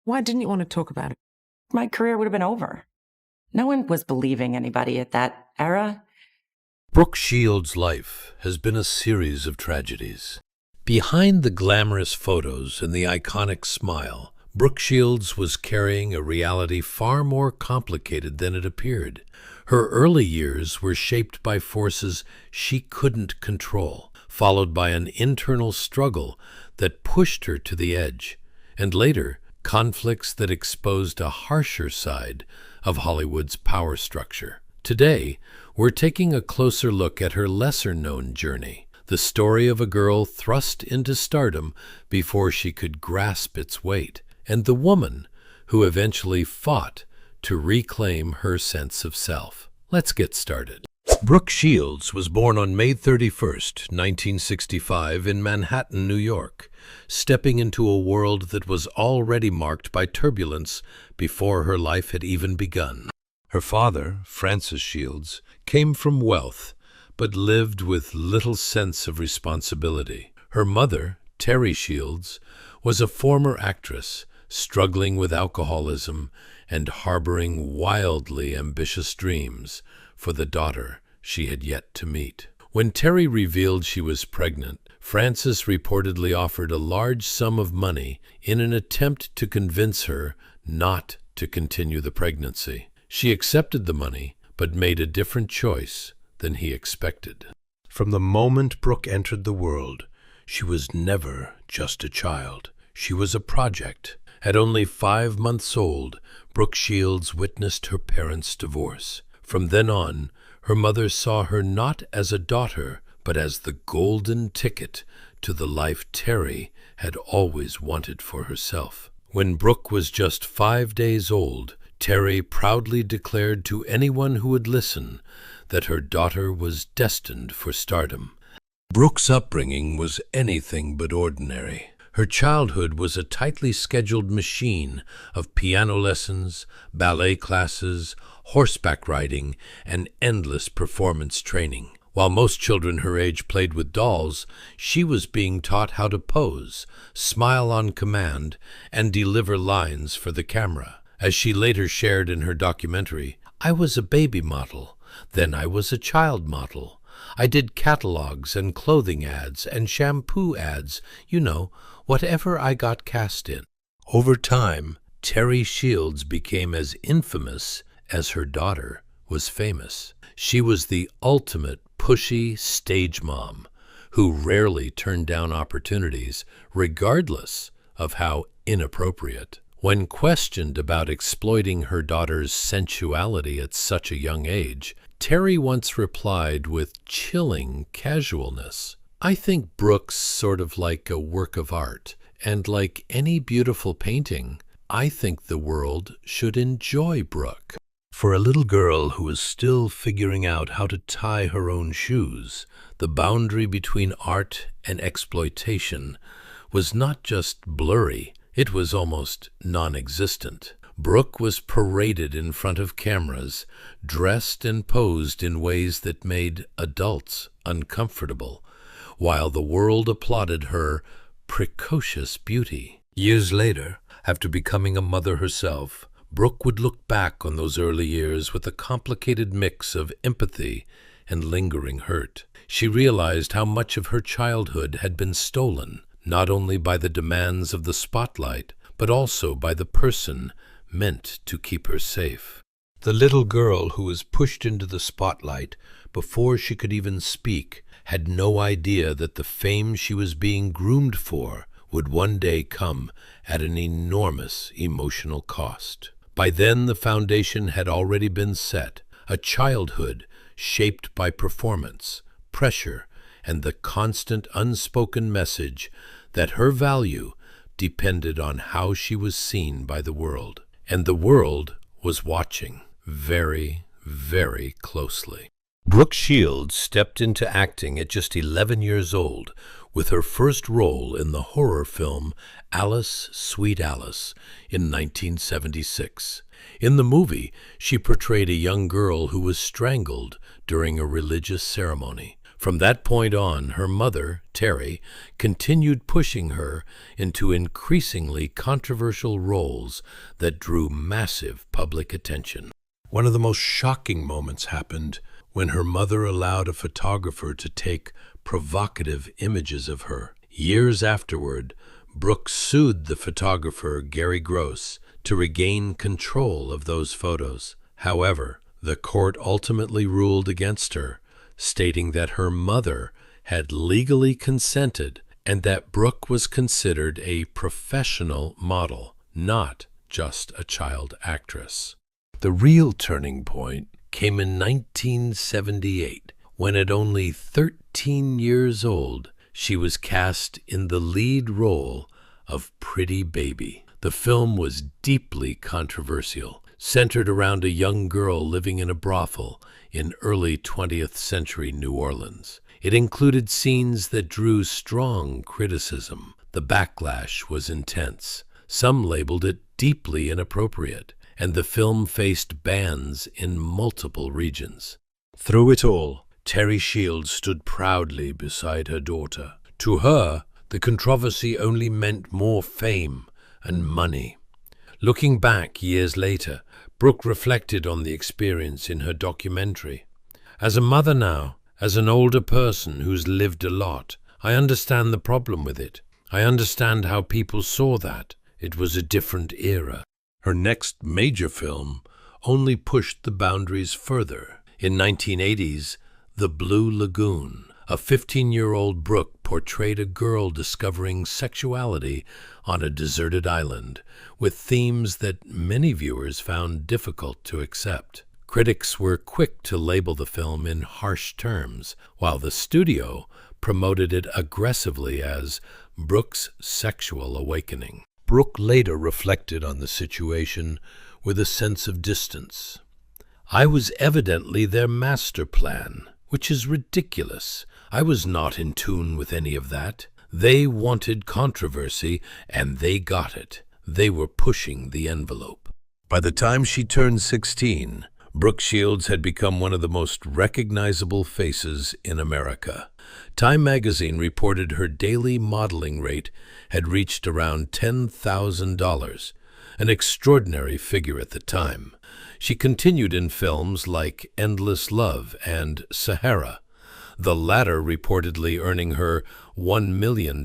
Why didn't you want to talk about it? My career would have been over. No one was believing anybody at that era. Brooke Shields' life has been a series of tragedies. Behind the glamorous photos and the iconic smile, Brooke Shields was carrying a reality far more complicated than it appeared. Her early years were shaped by forces she couldn't control, followed by an internal struggle that pushed her to the edge, and later, conflicts that exposed a harsher side of Hollywood's power structure. Today, we're taking a closer look at her lesser-known journey, the story of a girl thrust into stardom before she could grasp its weight, and the woman who eventually fought to reclaim her sense of self. Let's get started. Brooke Shields was born on May 31st, 1965, in Manhattan, New York, stepping into a world that was already marked by turbulence before her life had even begun. Her father, Francis Shields, came from wealth, but lived with little sense of responsibility. Her mother, Terry Shields, was a former actress, struggling with alcoholism and harboring wildly ambitious dreams for the daughter she had yet to meet. When Terry revealed she was pregnant, Francis reportedly offered a large sum of money in an attempt to convince her not to continue the pregnancy. She accepted the money, but made a different choice than he expected. From the moment Brooke entered the world, she was never just a child. She was a project. At only 5 months old, Brooke Shields witnessed her parents' divorce. From then on, her mother saw her not as a daughter, but as the golden ticket to the life Terry had always wanted for herself. When Brooke was just 5 days old, Terry proudly declared to anyone who would listen that her daughter was destined for stardom. Brooke's upbringing was anything but ordinary. Her childhood was a tightly scheduled machine of piano lessons, ballet classes, horseback riding, and endless performance training. While most children her age played with dolls, she was being taught how to pose, smile on command, and deliver lines for the camera. As she later shared in her documentary, "I was a baby model, then I was a child model. I did catalogs and clothing ads and shampoo ads, whatever I got cast in." Over time, Terry Shields became as infamous as her daughter was famous. She was the ultimate pushy stage mom who rarely turned down opportunities, regardless of how inappropriate. When questioned about exploiting her daughter's sensuality at such a young age, Terry once replied with chilling casualness, "I think Brooke's sort of like a work of art, and like any beautiful painting, I think the world should enjoy Brooke." For a little girl who was still figuring out how to tie her own shoes, the boundary between art and exploitation was not just blurry, it was almost non-existent. Brooke was paraded in front of cameras, dressed and posed in ways that made adults uncomfortable, while the world applauded her precocious beauty. Years later, after becoming a mother herself, Brooke would look back on those early years with a complicated mix of empathy and lingering hurt. She realized how much of her childhood had been stolen, not only by the demands of the spotlight, but also by the person meant to keep her safe. The little girl who was pushed into the spotlight before she could even speak had no idea that the fame she was being groomed for would one day come at an enormous emotional cost. By then, the foundation had already been set, a childhood shaped by performance, pressure, and the constant unspoken message that her value depended on how she was seen by the world. And the world was watching very, very closely. Brooke Shields stepped into acting at just 11 years old, with her first role in the horror film Alice, Sweet Alice in 1976. In the movie, she portrayed a young girl who was strangled during a religious ceremony. From that point on, her mother, Terry, continued pushing her into increasingly controversial roles that drew massive public attention. One of the most shocking moments happened when her mother allowed a photographer to take provocative images of her. Years afterward, Brooke sued the photographer Gary Gross to regain control of those photos. However, the court ultimately ruled against her, stating that her mother had legally consented and that Brooke was considered a professional model, not just a child actress. The real turning point came in 1978, when at only 13 years old, she was cast in the lead role of Pretty Baby. The film was deeply controversial, centered around a young girl living in a brothel in early 20th century New Orleans. It included scenes that drew strong criticism. The backlash was intense. Some labeled it deeply inappropriate, and the film faced bans in multiple regions. Through it all, Terry Shields stood proudly beside her daughter. To her, the controversy only meant more fame and money. Looking back years later, Brooke reflected on the experience in her documentary. As a mother now, as an older person who's lived a lot, I understand the problem with it. I understand how people saw that. It was a different era. Her next major film only pushed the boundaries further. In 1980s, The Blue Lagoon, a 15-year-old Brooke portrayed a girl discovering sexuality on a deserted island, with themes that many viewers found difficult to accept. Critics were quick to label the film in harsh terms, while the studio promoted it aggressively as Brooke's sexual awakening. Brooke later reflected on the situation with a sense of distance. "I was evidently their master plan, which is ridiculous. I was not in tune with any of that. They wanted controversy, and they got it. They were pushing the envelope." By the time she turned 16, Brooke Shields had become one of the most recognizable faces in America. Time magazine reported her daily modeling rate had reached around $10,000, an extraordinary figure at the time. She continued in films like Endless Love and Sahara, the latter reportedly earning her $1 million,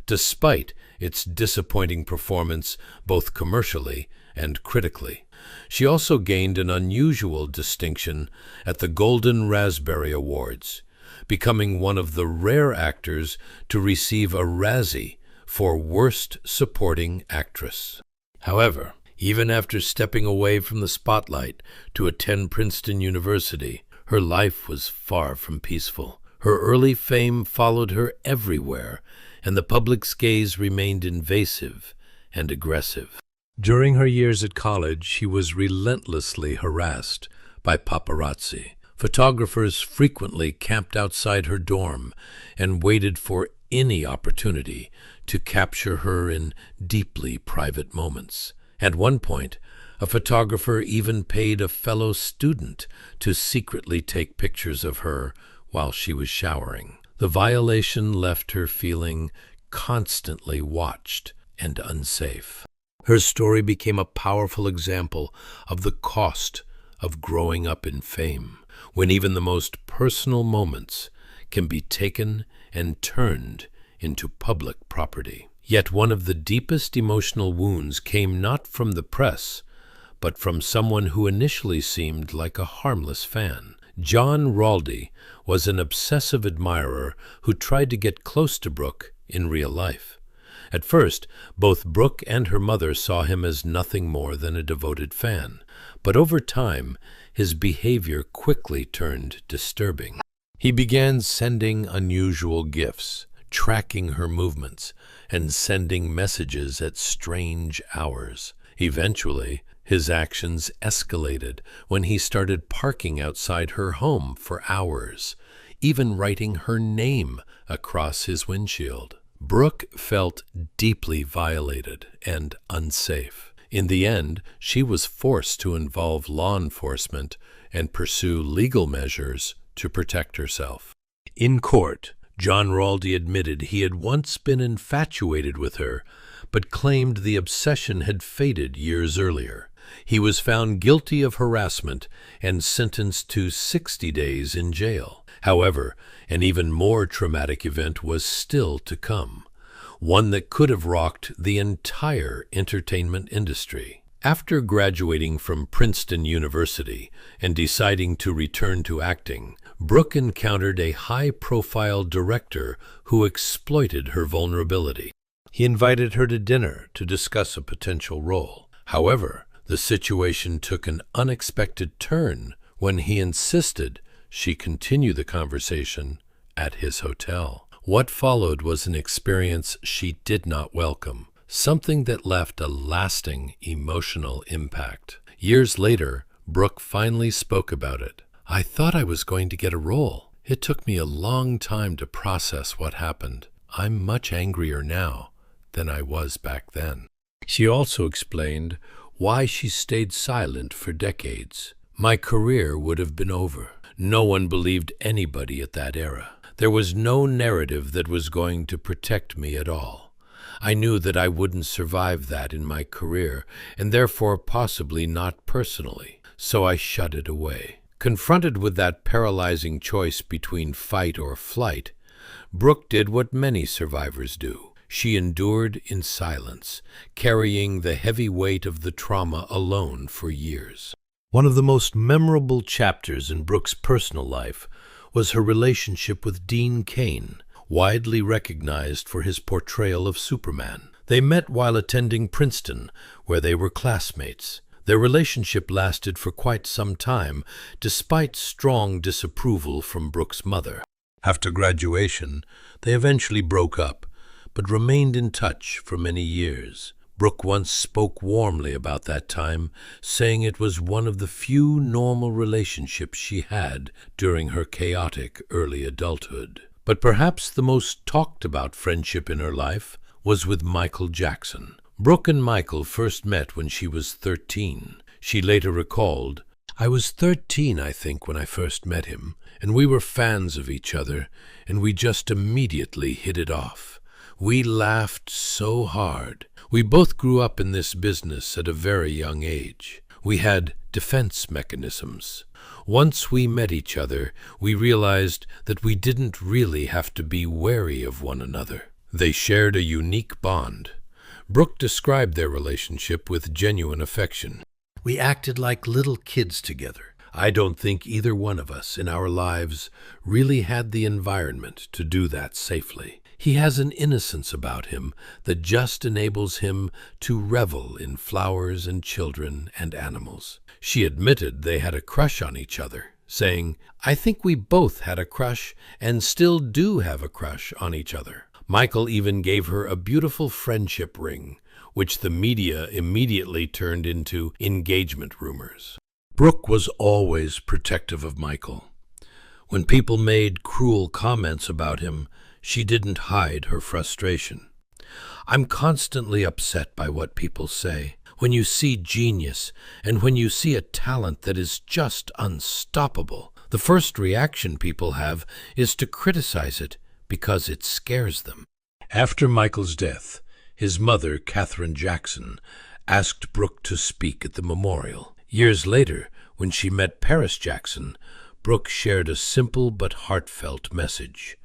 despite its disappointing performance both commercially and critically. She also gained an unusual distinction at the Golden Raspberry Awards, becoming one of the rare actors to receive a Razzie for Worst Supporting Actress. However, even after stepping away from the spotlight to attend Princeton University, her life was far from peaceful. Her early fame followed her everywhere, and the public's gaze remained invasive and aggressive. During her years at college, she was relentlessly harassed by paparazzi. Photographers frequently camped outside her dorm and waited for any opportunity to capture her in deeply private moments. At one point, a photographer even paid a fellow student to secretly take pictures of her while she was showering. The violation left her feeling constantly watched and unsafe. Her story became a powerful example of the cost of growing up in fame, when even the most personal moments can be taken and turned into public property. Yet one of the deepest emotional wounds came not from the press, but from someone who initially seemed like a harmless fan. John Raldi was an obsessive admirer who tried to get close to Brooke in real life. At first, both Brooke and her mother saw him as nothing more than a devoted fan, but over time, his behavior quickly turned disturbing. He began sending unusual gifts, tracking her movements, and sending messages at strange hours. Eventually, his actions escalated when he started parking outside her home for hours, even writing her name across his windshield. Brooke felt deeply violated and unsafe. In the end, she was forced to involve law enforcement and pursue legal measures to protect herself. In court, John Raldi admitted he had once been infatuated with her, but claimed the obsession had faded years earlier. He was found guilty of harassment and sentenced to 60 days in jail. However, an even more traumatic event was still to come, one that could have rocked the entire entertainment industry. After graduating from Princeton University and deciding to return to acting, Brooke encountered a high-profile director who exploited her vulnerability. He invited her to dinner to discuss a potential role. However, the situation took an unexpected turn when he insisted she continue the conversation at his hotel. What followed was an experience she did not welcome, something that left a lasting emotional impact. Years later, Brooke finally spoke about it. "I thought I was going to get a role. It took me a long time to process what happened. I'm much angrier now than I was back then." She also explained why she stayed silent for decades. "My career would have been over. No one believed anybody at that era. There was no narrative that was going to protect me at all. I knew that I wouldn't survive that in my career, and therefore possibly not personally, so I shut it away." Confronted with that paralyzing choice between fight or flight, Brooke did what many survivors do. She endured in silence, carrying the heavy weight of the trauma alone for years. One of the most memorable chapters in Brooke's personal life was her relationship with Dean Cain, widely recognized for his portrayal of Superman. They met while attending Princeton, where they were classmates. Their relationship lasted for quite some time, despite strong disapproval from Brooke's mother. After graduation, they eventually broke up, but remained in touch for many years. Brooke once spoke warmly about that time, saying it was one of the few normal relationships she had during her chaotic early adulthood. But perhaps the most talked about friendship in her life was with Michael Jackson. Brooke and Michael first met when she was 13. She later recalled, "I was 13, I think, when I first met him, and we were fans of each other, and we just immediately hit it off. We laughed so hard. We both grew up in this business at a very young age. We had defense mechanisms. Once we met each other, we realized that we didn't really have to be wary of one another." They shared a unique bond. Brooke described their relationship with genuine affection. "We acted like little kids together. I don't think either one of us in our lives really had the environment to do that safely. He has an innocence about him that just enables him to revel in flowers and children and animals." She admitted they had a crush on each other, saying, "I think we both had a crush and still do have a crush on each other." Michael even gave her a beautiful friendship ring, which the media immediately turned into engagement rumors. Brooke was always protective of Michael. When people made cruel comments about him, she didn't hide her frustration. "I'm constantly upset by what people say. When you see genius, and when you see a talent that is just unstoppable, the first reaction people have is to criticize it because it scares them." After Michael's death, his mother, Katherine Jackson, asked Brooke to speak at the memorial. Years later, when she met Paris Jackson, Brooke shared a simple but heartfelt message: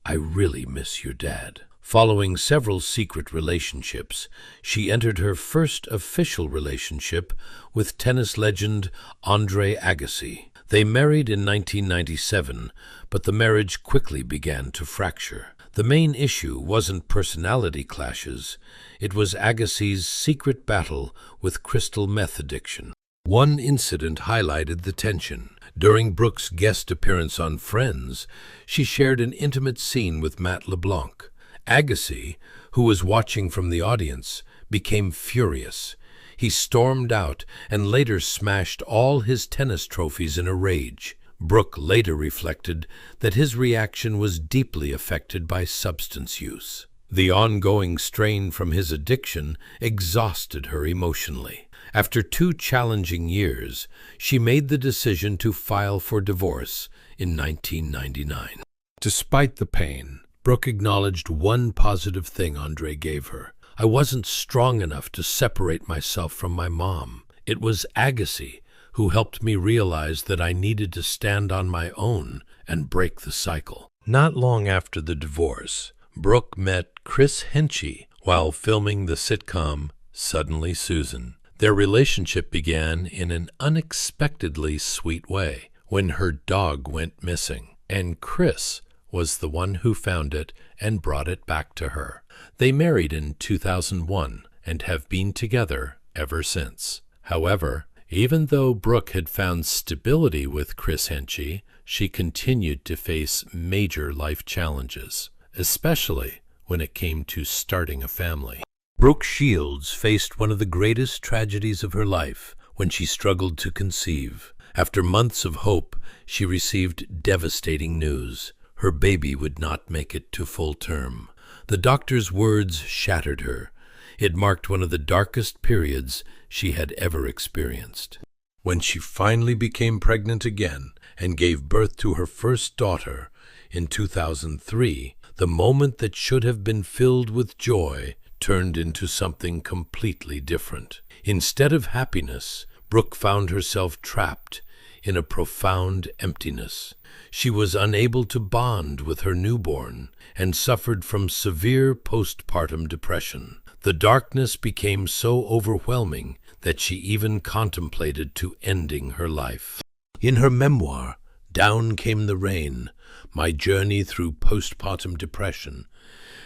"I really miss your dad." Following several secret relationships, she entered her first official relationship with tennis legend Andre Agassi. They married in 1997, but the marriage quickly began to fracture. The main issue wasn't personality clashes, it was Agassi's secret battle with crystal meth addiction. One incident highlighted the tension. During Brooke's guest appearance on Friends, she shared an intimate scene with Matt LeBlanc. Agassi, who was watching from the audience, became furious. He stormed out and later smashed all his tennis trophies in a rage. Brooke later reflected that his reaction was deeply affected by substance use. The ongoing strain from his addiction exhausted her emotionally. After 2 challenging years, she made the decision to file for divorce in 1999. Despite the pain, Brooke acknowledged one positive thing Andre gave her. I wasn't strong enough to separate myself from my mom. It was Agassi who helped me realize that I needed to stand on my own and break the cycle. Not long after the divorce, Brooke met Chris Henchy while filming the sitcom Suddenly Susan. Their relationship began in an unexpectedly sweet way when her dog went missing, and Chris was the one who found it and brought it back to her. They married in 2001 and have been together ever since. However, even though Brooke had found stability with Chris Henchy, she continued to face major life challenges, especially when it came to starting a family. Brooke Shields faced one of the greatest tragedies of her life when she struggled to conceive. After months of hope, she received devastating news. Her baby would not make it to full term. The doctor's words shattered her. It marked one of the darkest periods she had ever experienced. When she finally became pregnant again and gave birth to her first daughter in 2003, the moment that should have been filled with joy turned into something completely different. Instead of happiness, Brooke found herself trapped in a profound emptiness. She was unable to bond with her newborn and suffered from severe postpartum depression. The darkness became so overwhelming that she even contemplated to ending her life. In her memoir, Down Came the Rain, My Journey Through Postpartum Depression,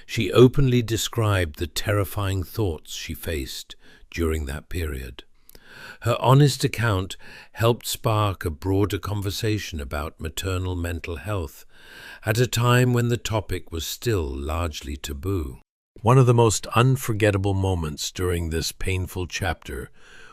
she openly described the terrifying thoughts she faced during that period. Her honest account helped spark a broader conversation about maternal mental health at a time when the topic was still largely taboo. One of the most unforgettable moments during this painful chapter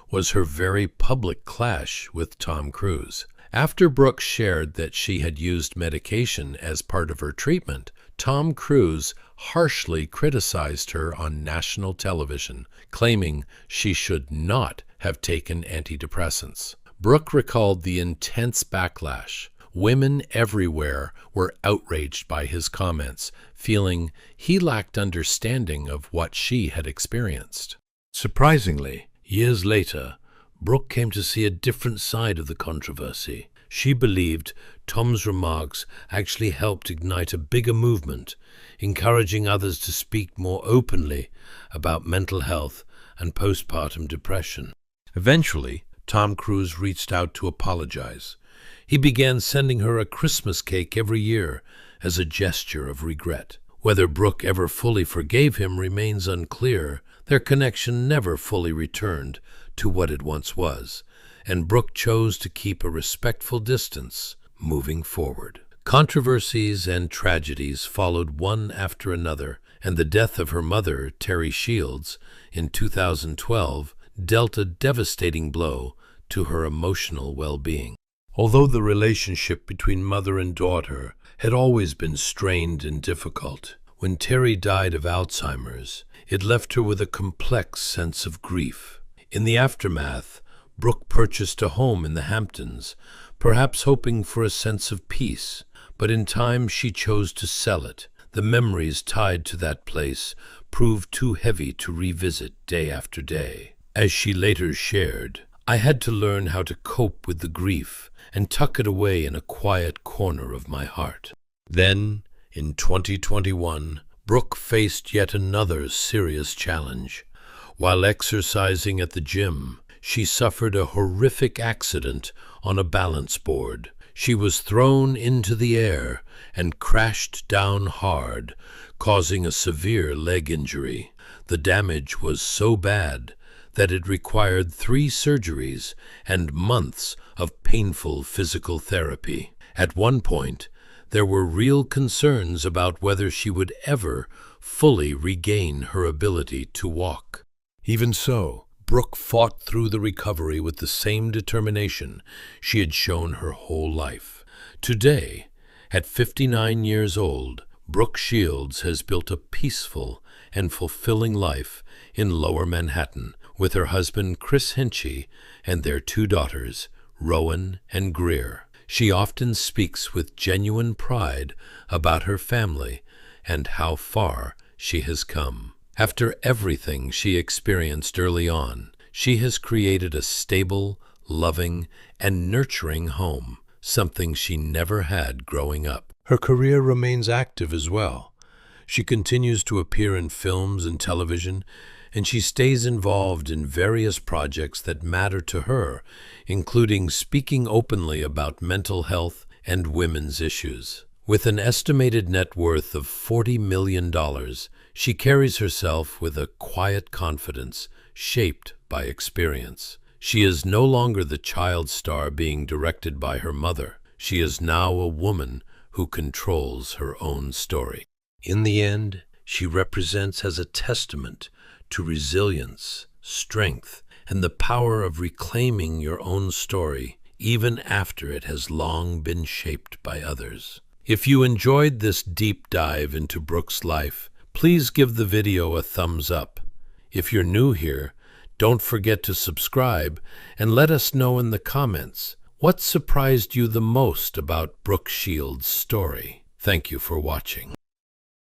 was her very public clash with Tom Cruise. After Brooke shared that she had used medication as part of her treatment, Tom Cruise harshly criticized her on national television, claiming she should not have taken antidepressants. Brooke recalled the intense backlash. Women everywhere were outraged by his comments, feeling he lacked understanding of what she had experienced. Surprisingly, years later, Brooke came to see a different side of the controversy. She believed Tom's remarks actually helped ignite a bigger movement, encouraging others to speak more openly about mental health and postpartum depression. Eventually, Tom Cruise reached out to apologize. He began sending her a Christmas cake every year as a gesture of regret. Whether Brooke ever fully forgave him remains unclear. Their connection never fully returned to what it once was, and Brooke chose to keep a respectful distance moving forward. Controversies and tragedies followed one after another, and the death of her mother, Terry Shields, in 2012 dealt a devastating blow to her emotional well-being. Although the relationship between mother and daughter had always been strained and difficult, when Terry died of Alzheimer's, it left her with a complex sense of grief. In the aftermath, Brooke purchased a home in the Hamptons, perhaps hoping for a sense of peace, but in time she chose to sell it. The memories tied to that place proved too heavy to revisit day after day. As she later shared, I had to learn how to cope with the grief and tuck it away in a quiet corner of my heart. Then, in 2021, Brooke faced yet another serious challenge. While exercising at the gym, she suffered a horrific accident on a balance board. She was thrown into the air and crashed down hard, causing a severe leg injury. The damage was so bad that it required 3 surgeries and months of painful physical therapy. At one point, there were real concerns about whether she would ever fully regain her ability to walk. Even so, Brooke fought through the recovery with the same determination she had shown her whole life. Today, at 59 years old, Brooke Shields has built a peaceful and fulfilling life in Lower Manhattan with her husband Chris Henchy and their 2 daughters, Rowan and Greer. She often speaks with genuine pride about her family and how far she has come. After everything she experienced early on, she has created a stable, loving, and nurturing home, something she never had growing up. Her career remains active as well. She continues to appear in films and television, and she stays involved in various projects that matter to her, including speaking openly about mental health and women's issues. With an estimated net worth of $40 million, she carries herself with a quiet confidence shaped by experience. She is no longer the child star being directed by her mother. She is now a woman who controls her own story. In the end, she represents as a testament to resilience, strength, and the power of reclaiming your own story, even after it has long been shaped by others. If you enjoyed this deep dive into Brooke's life, please give the video a thumbs up. If you're new here, don't forget to subscribe and let us know in the comments what surprised you the most about Brooke Shields' story. Thank you for watching.